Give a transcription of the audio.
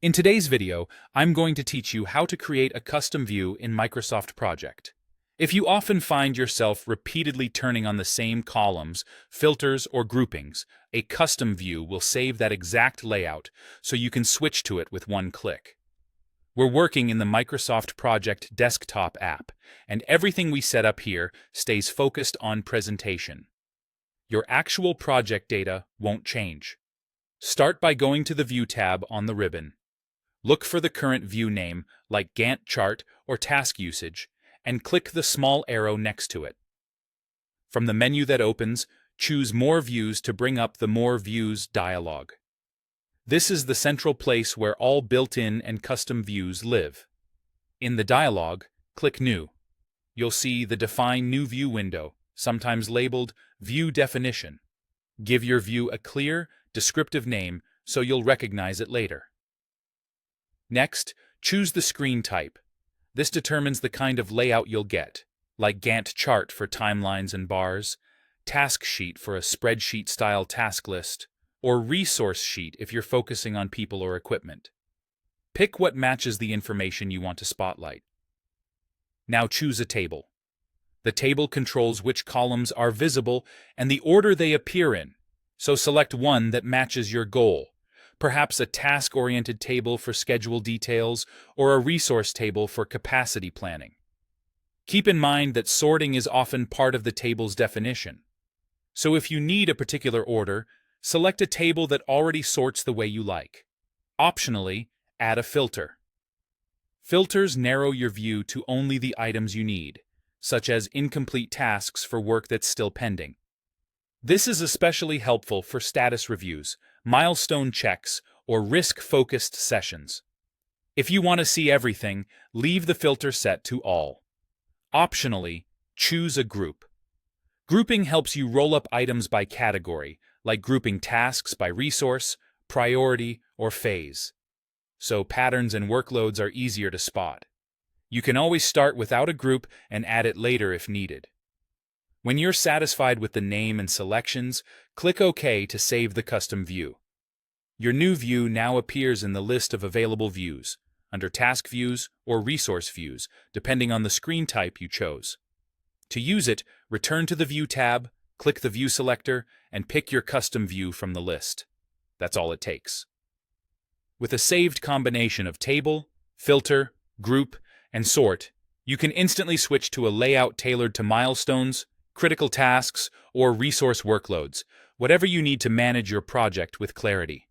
In today's video, I'm going to teach you how to create a custom view in Microsoft Project. If you often find yourself repeatedly turning on the same columns, filters, or groupings, a custom view will save that exact layout so you can switch to it with one click. We're working in the Microsoft Project desktop app, and everything we set up here stays focused on presentation. Your actual project data won't change. Start by going to the View tab on the ribbon. Look for the current view name, like Gantt chart or task usage, and click the small arrow next to it. From the menu that opens, choose More Views to bring up the More Views dialog. This is the central place where all built-in and custom views live. In the dialog, click New. You'll see the Define New View window, sometimes labeled View Definition. Give your view a clear, descriptive name so you'll recognize it later. Next, choose the screen type. This determines the kind of layout you'll get, like Gantt chart for timelines and bars, task sheet for a spreadsheet-style task list, or resource sheet if you're focusing on people or equipment. Pick what matches the information you want to spotlight. Now choose a table. The table controls which columns are visible and the order they appear in, so select one that matches your goal. Perhaps a task-oriented table for schedule details or a resource table for capacity planning. Keep in mind that sorting is often part of the table's definition. So if you need a particular order, select a table that already sorts the way you like. Optionally, add a filter. Filters narrow your view to only the items you need, such as incomplete tasks for work that's still pending. This is especially helpful for status reviews, milestone checks, or risk-focused sessions. If you want to see everything, leave the filter set to All. Optionally, choose a group. Grouping helps you roll up items by category, like grouping tasks by resource, priority, or phase. So patterns and workloads are easier to spot. You can always start without a group and add it later if needed. When you're satisfied with the name and selections, click OK to save the custom view. Your new view now appears in the list of available views, under Task Views or Resource Views, depending on the screen type you chose. To use it, return to the View tab, click the View selector, and pick your custom view from the list. That's all it takes. With a saved combination of table, filter, group, and sort, you can instantly switch to a layout tailored to milestones, critical tasks, or resource workloads, whatever you need to manage your project with clarity.